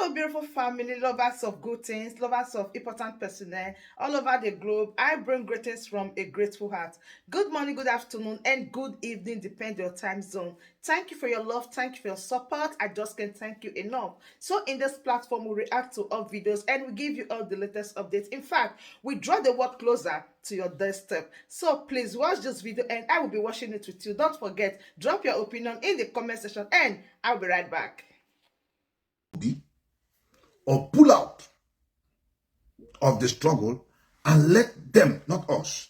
Hello, beautiful family, lovers of good things, lovers of important personnel all over the globe. I bring greetings from a grateful heart. Good morning, good afternoon, and good evening, depending on your time zone. Thank you for your love. Thank you for your support. I just can't thank you enough. So, in this platform, we react to all videos and we give you all the latest updates. In fact, we draw the world closer to your doorstep. So, please watch this video and I will be watching it with you. Don't forget, drop your opinion in the comment section and I'll be right back. Or pull out of the struggle and let them, not us,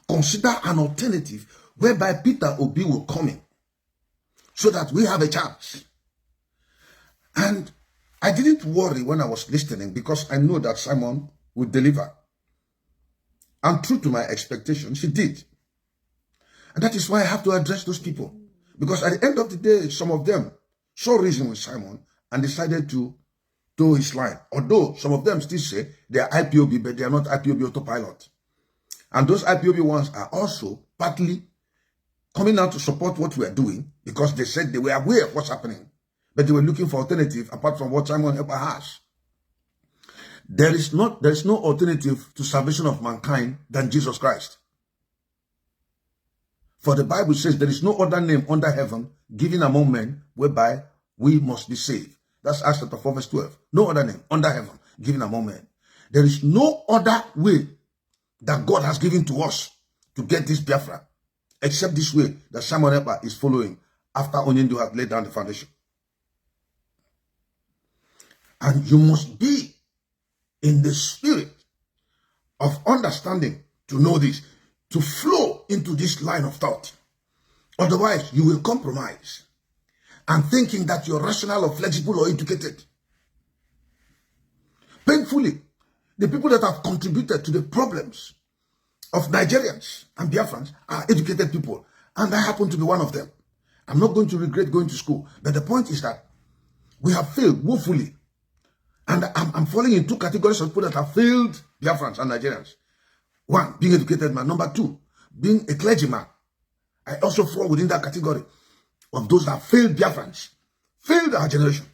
consider an alternative whereby Peter Obi will come in so that we have a chance. And I didn't worry when I was listening because I know that Simon would deliver. And true to my expectations, he did. And that is why I have to address those people. Because at the end of the day, some of them saw reason with Simon and decided to toe his line. Although some of them still say they are IPOB, but they are not IPOB autopilot. And those IPOB ones are also partly coming out to support what we are doing because they said they were aware of what's happening, but they were looking for alternative apart from what Simon Ekpa has. There is no alternative to salvation of mankind than Jesus Christ. For the Bible says there is no other name under heaven given among men whereby we must be saved. That's Acts chapter 4 verse 12. No other name under heaven given among men. There is no other way that God has given to us to get this Biafra except this way that Simon Ekpa is following after Onyendu had laid down the foundation. And you must be in the spirit of understanding to know this, to flow into this line of thought. Otherwise, you will compromise and thinking that you're rational or flexible or educated. Painfully, the people that have contributed to the problems of Nigerians and Biafrans are educated people, and I happen to be one of them. I'm not going to regret going to school, but the point is that we have failed woefully. And I'm falling in two categories of people that have failed Biafrans and Nigerians. One, being educated man. Number two, being a clergyman. I also fall within that category of those that failed Biafrans, failed our generation.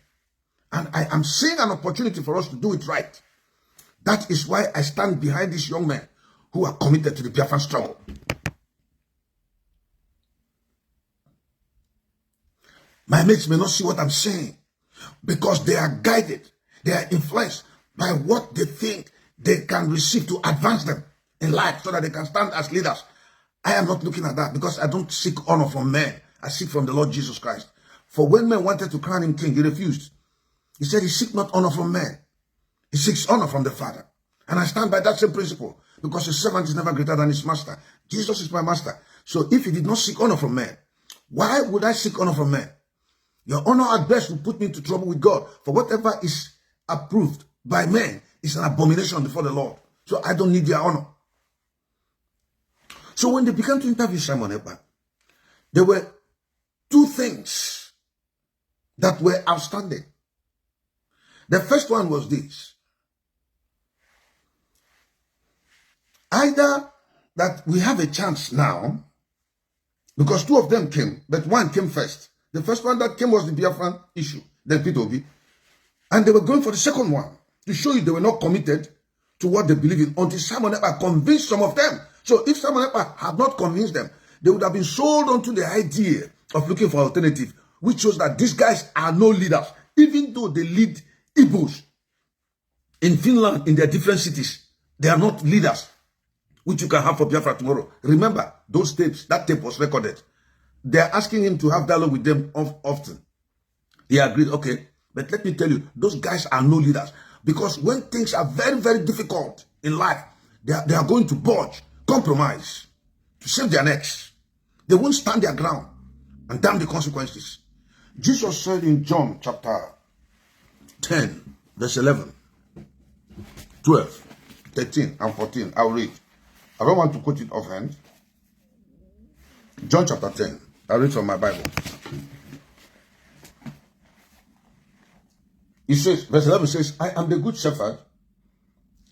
And I am seeing an opportunity for us to do it right. That is why I stand behind these young men who are committed to the Biafran struggle. My mates may not see what I'm saying because they are guided, they are influenced by what they think they can receive to advance them in life so that they can stand as leaders. I am not looking at that because I don't seek honor from men. I seek from the Lord Jesus Christ. For when men wanted to crown him king, he refused. He said he seeks not honor from men. He seeks honor from the Father. And I stand by that same principle because a servant is never greater than his master. Jesus is my master. So if he did not seek honor from men, why would I seek honor from men? Your honor at best will put me into trouble with God. For whatever is approved by men is an abomination before the Lord. So I don't need their honor. So when they began to interview Simon Ekpa, there were two things that were outstanding. The first one was this. Either that we have a chance now, because two of them came, but one came first. The first one that came was the Biafran issue, then Peter Obi. And they were going for the second one to show you they were not committed to what they believe in until Simon Ekpa convinced some of them. So if Simon Ekpa had not convinced them, they would have been sold onto the idea of looking for alternative, which shows that these guys are no leaders, even though they lead Igbos in Finland in their different cities. They are not leaders, which you can have for Biafra tomorrow. Remember, those tapes, that tape was recorded. They are asking him to have dialogue with them often. He agreed, okay, but let me tell you, those guys are no leaders. Because when things are very, very difficult in life, they are going to budge, compromise, to save their necks. They won't stand their ground and damn the consequences. Jesus said in John chapter 10, verse 11, 12, 13, and 14. I'll read. I don't want to quote it offhand. John chapter 10. I'll read from my Bible. He says, verse 11 says, I am the good shepherd.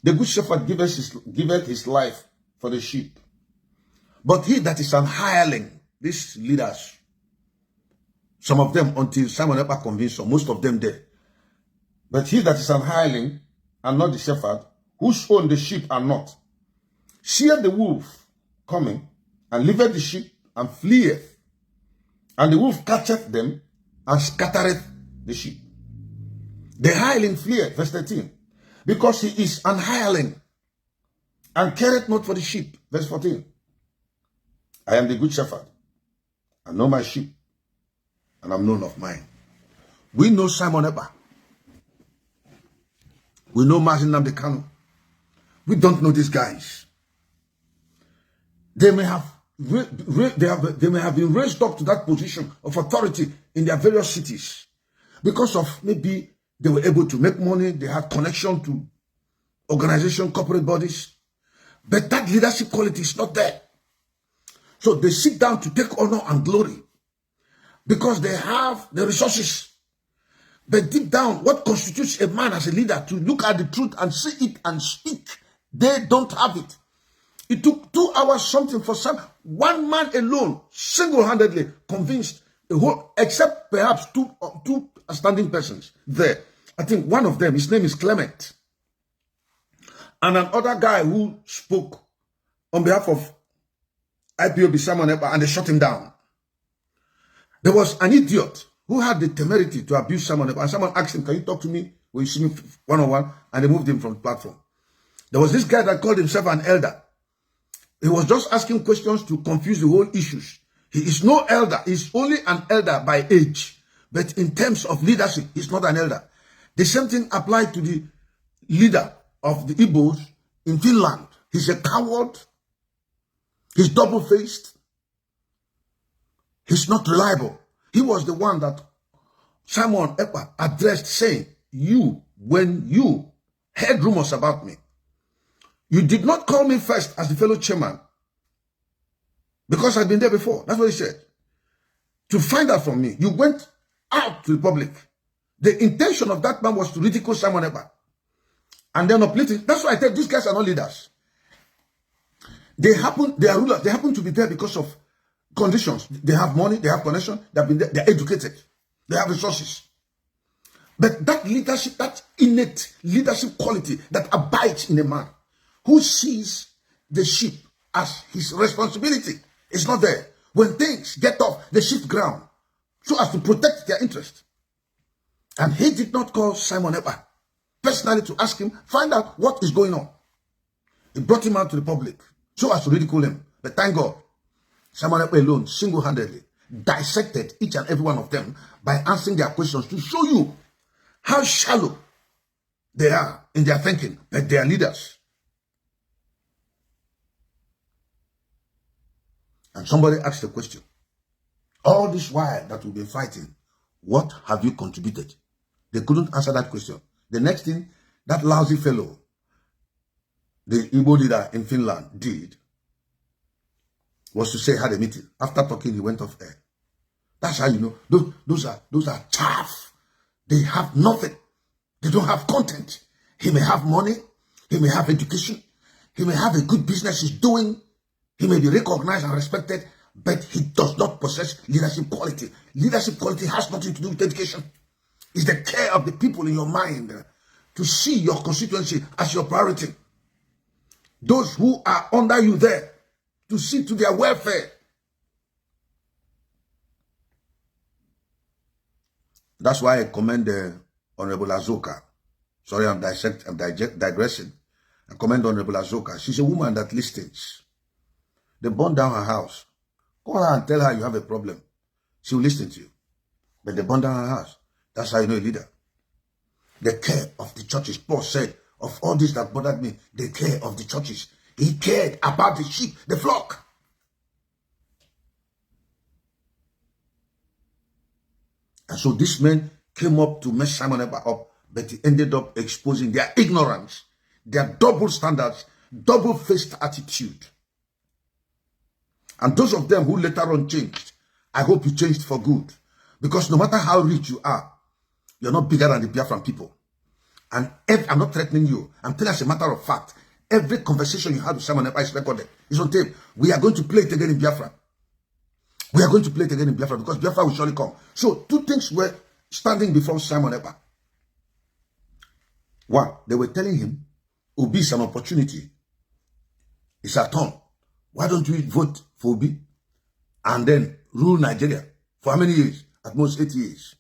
The good shepherd giveth his life for the sheep. But he that is an hireling, these leaders, some of them until Simon Ekpa convinced some, most of them there, But he that is an hireling and not the shepherd, whose own the sheep are not, seeth the wolf coming, and leaveth the sheep, and fleeth. And the wolf catcheth them, and scattereth the sheep. The hireling fleeth, verse 13, because he is an hireling, and careth not for the sheep, verse 14. I am the good shepherd, I know my sheep, and I'm known of mine. We know Simon Ekpa. We know Martin Namdekano. We don't know these guys. They may have been raised up to that position of authority in their various cities because of maybe they were able to make money, they had connection to organization, corporate bodies, but that leadership quality is not there. So they sit down to take honor and glory because they have the resources. But deep down, what constitutes a man as a leader to look at the truth and see it and speak, they don't have it. It took 2 hours something for one man alone, single-handedly convinced the whole, except perhaps two standing persons there. I think one of them, his name is Clement. And another guy who spoke on behalf of IPOB Simon Ekpa, and they shut him down. There was an idiot who had the temerity to abuse Simon Ekpa, and someone asked him, can you talk to me when you see me one-on-one? And they moved him from the platform. There was this guy that called himself an elder. He was just asking questions to confuse the whole issues. He is no elder. He's only an elder by age. But in terms of leadership, he's not an elder. The same thing applied to the leader of the Igbos in Finland. He's a coward. He's double-faced. He's not reliable. He was the one that Simon Ekpa addressed saying, when you heard rumors about me, you did not call me first as the fellow chairman because I'd been there before. That's what he said. To find out from me, you went out to the public. The intention of that man was to ridicule Simon Ekpa and then uplift it. That's why I tell you, these guys are not leaders. They are rulers. They happen to be there because of conditions. They have money, they have connection, they've been there, they're educated, they have resources. But that leadership, that innate leadership quality that abides in a man who sees the sheep as his responsibility is not there. When things get off, they shift ground so as to protect their interest. And he did not call Simon Ekpa personally to ask him, find out what is going on. He brought him out to the public so as to ridicule him. But thank God, Simon Ekpa alone, single-handedly, dissected each and every one of them by answering their questions to show you how shallow they are in their thinking, but they are leaders. And somebody asked the question, all this while that we've been fighting, what have you contributed? They couldn't answer that question. The next thing that lousy fellow, the Igbo leader in Finland, did was to say had a meeting. After talking, he went off air. That's how you know. Those are chaff. They have nothing. They don't have content. He may have money. He may have education. He may have a good business he's doing. He may be recognized and respected, but he does not possess leadership quality. Leadership quality has nothing to do with education. It's the care of the people in your mind to see your constituency as your priority. Those who are under you there, to see to their welfare. That's why I commend Honorable Azoka. Sorry, I'm digressing. I commend Honorable Azoka. She's a woman that listens. They burn down her house. Call her and tell her you have a problem. She will listen to you. But they burn down her house. That's how you know a leader. The care of the churches. Paul said, of all this that bothered me, the care of the churches. He cared about the sheep, the flock. And so this man came up to mess Simon Ekpa up, but he ended up exposing their ignorance, their double standards, double-faced attitude. And those of them who later on changed, I hope you changed for good. Because no matter how rich you are, you're not bigger than the Biafran people. And I'm not threatening you. I'm telling you as a matter of fact, every conversation you had with Simon Ekpa is recorded. It's on tape. We are going to play it again in Biafra. We are going to play it again in Biafra because Biafra will surely come. So two things were standing before Simon Ekpa. One, they were telling him, Obi is an opportunity. It's a turn. Why don't we vote for Obi and then rule Nigeria for how many years? At most 8 years.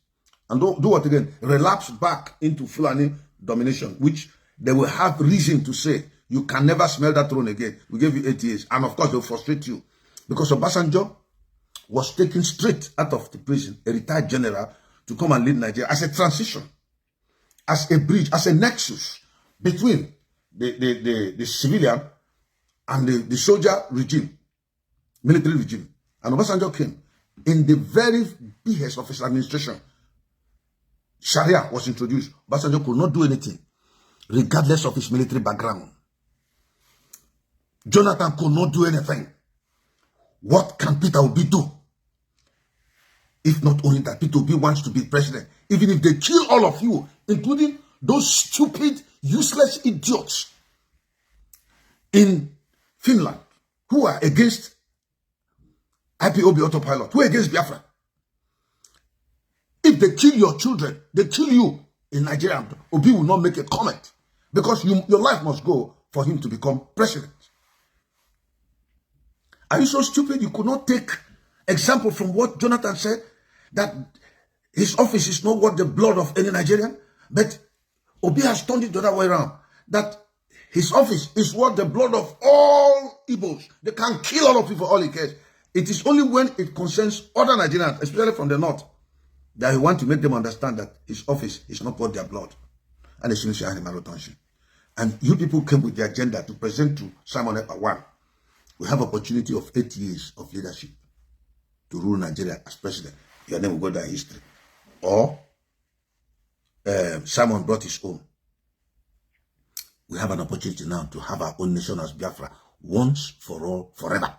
And do what again? Relapse back into Fulani domination, which they will have reason to say, you can never smell that throne again. We gave you 8 years. And of course, they'll frustrate you. Because Obasanjo was taken straight out of the prison, a retired general, to come and lead Nigeria as a transition, as a bridge, as a nexus between the civilian and the soldier regime, military regime. And Obasanjo came in the very behest of his administration. Sharia was introduced. Obasanjo could not do anything, regardless of his military background. Jonathan could not do anything. What can Peter Obi do? If not only that, Peter Obi wants to be president. Even if they kill all of you, including those stupid, useless idiots in Finland who are against IPOB autopilot, who are against Biafra. If they kill your children, they kill you in Nigeria, Obi will not make a comment because your life must go for him to become president. Are you so stupid you could not take example from what Jonathan said, that his office is not worth the blood of any Nigerian? But Obi has turned it the other way around, that his office is worth the blood of all Igbos. They can kill all of you for all he cares. It is only when it concerns other Nigerians, especially from the north, that he wants to make them understand that his office is not worth their blood. And it's shouldn't animal attention. And you people came with the agenda to present to Simon Ekpa, one, we have opportunity of 8 years of leadership to rule Nigeria as president. Your name will go down in history. Or Simon brought his own. We have an opportunity now to have our own nation as Biafra, once for all, forever.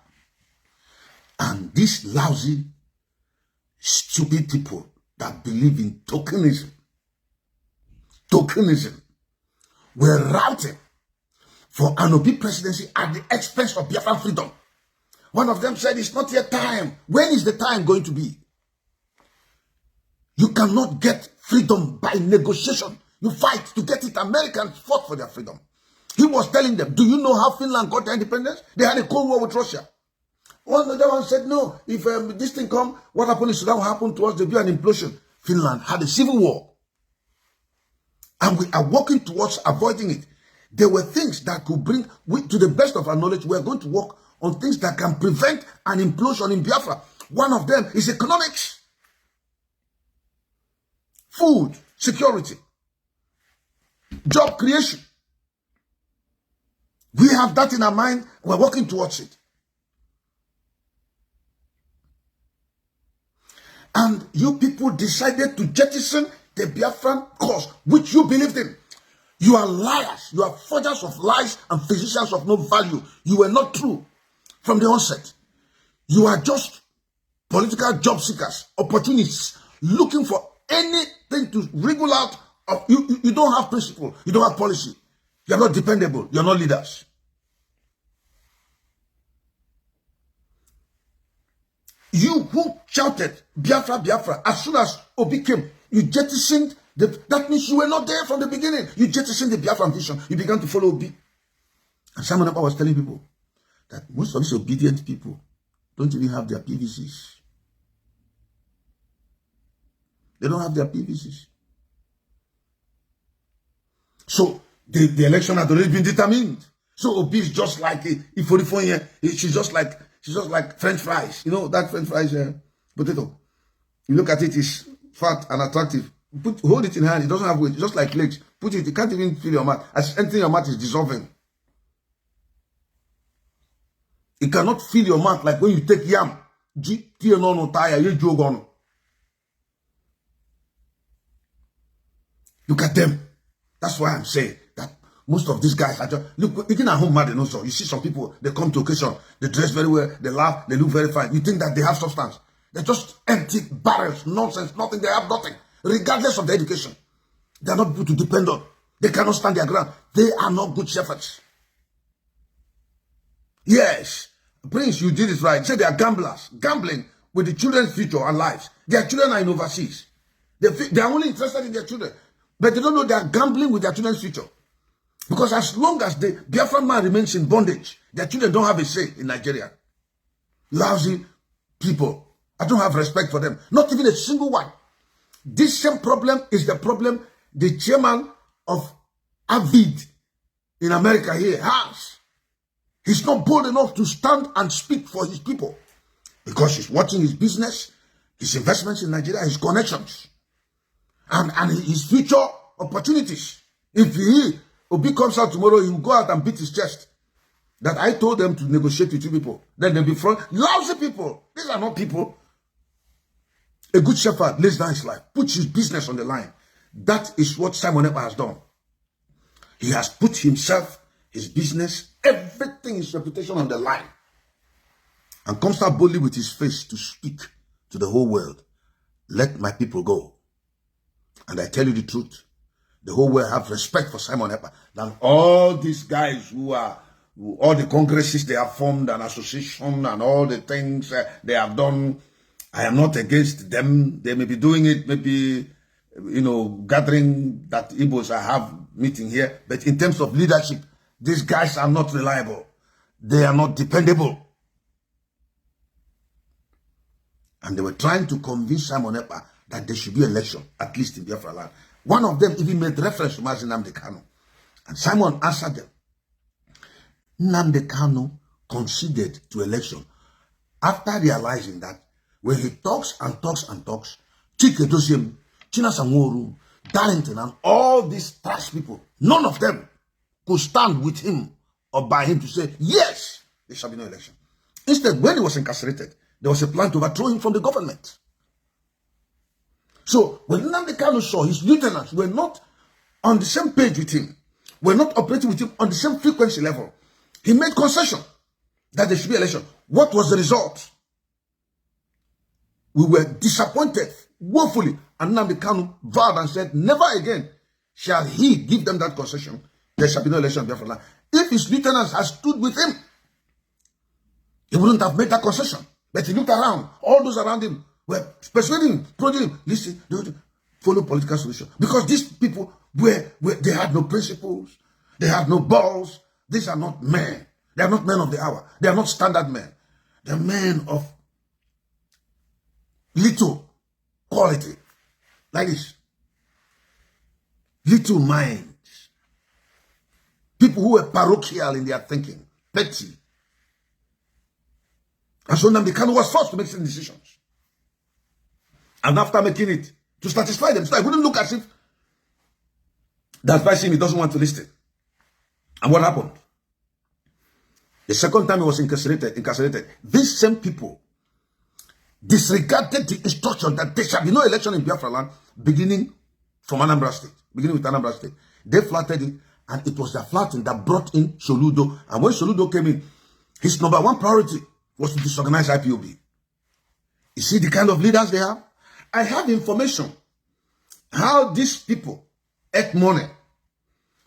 And these lousy, stupid people that believe in tokenism, were routing for an Obi presidency at the expense of Biafran freedom. One of them said, it's not yet time. When is the time going to be? You cannot get freedom by negotiation. You fight to get it. Americans fought for their freedom. He was telling them, do you know how Finland got their independence? They had a Cold War with Russia. One other one said, no, if this thing come, what happened in Sudan will happen to us. There'll be an implosion. Finland had a civil war. And we are working towards avoiding it. There were things that could bring, to the best of our knowledge, we are going to work on things that can prevent an implosion in Biafra. One of them is economics. Food, security, job creation. We have that in our mind. We're working towards it. And you people decided to jettison the Biafran cause, which you believed in. You are liars. You are forgers of lies and physicians of no value. You were not true from the onset. You are just political job seekers, opportunists, looking for anything to wriggle out of you. You don't have principle. You don't have policy. You are not dependable. You are not leaders. You who shouted Biafra, Biafra, as soon as Obi came, you jettisoned that means you were not there from the beginning. You jettisoned the Biafran vision. You began to follow Obi. And Simon Ekpa was telling people that most of these obedient people don't even have their PVCs. They don't have their PVCs. So the election had already been determined. So Obi is just like a 44 year. She's just like French fries. You know that French fries potato. You look at it, it's fat and attractive. Hold it in hand. It doesn't have weight. It's just like legs. Put it. You can't even feel your mouth. As anything your mouth is dissolving. You cannot feel your mouth like when you take yam. Look at them. That's why I'm saying that most of these guys are just looking at home mad. Also, you see some people, they come to occasion, they dress very well, they laugh, they look very fine. You think that they have substance. They're just empty barrels, nonsense, nothing. They have nothing, regardless of the education. They are not good to depend on. They cannot stand their ground. They are not good shepherds. Yes, Prince, you did it right. Say they are gamblers, gambling with the children's future and lives. Their children are in overseas. They are only interested in their children. But they don't know they are gambling with their children's future. Because as long as the Biafran man remains in bondage, their children don't have a say in Nigeria. Lousy people. I don't have respect for them. Not even a single one. This same problem is the problem the chairman of Avid in America here has. He's not bold enough to stand and speak for his people because he's watching his business, his investments in Nigeria, his connections, and his future opportunities. If Obi comes out tomorrow, he will go out and beat his chest that I told them to negotiate with you people. Then they'll be front. Lousy people. These are not people. A good shepherd lays down his life, puts his business on the line. That is what Simon Ekpa has done. He has put himself, his business, everything, his reputation on the line. And comes out boldly with his face to speak to the whole world. Let my people go. And I tell you the truth. The whole world have respect for Simon Ekpa than all these guys who are, all the congresses they have formed, an association and all the things they have done. I am not against them. They may be doing it, maybe, gathering that Igbos I have meeting here. But in terms of leadership, these guys are not reliable. They are not dependable. And they were trying to convince Simon Ekpa that there should be election, at least in Biafraland. One of them even made reference to Mazi Nnamdi Kanu. And Simon answered them. Nnamdi Kanu conceded to election after realizing that when he talks and talks and talks, Chike Dosiem, China Sanworu, Darlington, and all these trash people, none of them could stand with him or by him to say, yes, there shall be no election. Instead, when he was incarcerated, there was a plan to overthrow him from the government. So when Nnamdi Kanu saw his lieutenants were not on the same page with him, were not operating with him on the same frequency level, he made concession that there should be election. What was the result? We were disappointed, woefully, and Nnamdi Kanu vowed and said, never again shall he give them that concession. There shall be no election in Biafraland. If his lieutenants had stood with him, he wouldn't have made that concession. But he looked around, all those around him were persuading him, prodding him, listen, follow political solution. Because these people they had no principles, they had no balls. These are not men. They are not men of the hour. They are not standard men. They are men of little quality. Like this. Little minds. People who were parochial in their thinking. Petty. And so Nnamdi Kanu was forced to make certain decisions. And after making it, to satisfy them, so I wouldn't look as if the advising he doesn't want to listen. And what happened? The second time he was incarcerated, these same people disregarded the instruction that there shall be no election in Biafraland beginning from Anambra State, beginning with Anambra State. They flattered it, and it was their flatting that brought in Soludo. And when Soludo came in, his number one priority was to disorganize IPOB. You see the kind of leaders they have? I have information how these people ate money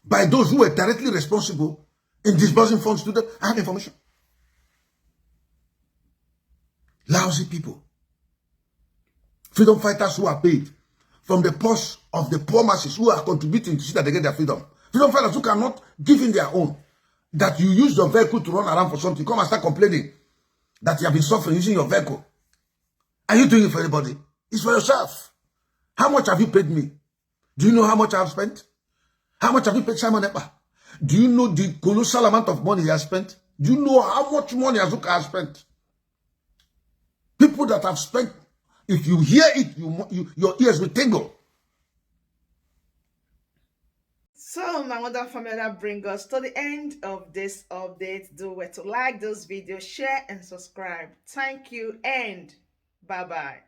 by those who were directly responsible in disbursing funds to them. I have information. Lousy people. Freedom fighters who are paid from the purse of the poor masses who are contributing to see that they get their freedom. Freedom fighters who cannot give in their own. That you use your vehicle to run around for something. Come and start complaining that you have been suffering using your vehicle. Are you doing it for anybody? It's for yourself. How much have you paid me? Do you know how much I have spent? How much have you paid Simon Ekpa? Do you know the colossal amount of money he has spent? Do you know how much money Azuka has spent? People that have spent, if you hear it, your ears will tingle. So my mother family, that brings us to the end of this update. Do well to like this video, share and subscribe. Thank you and bye-bye.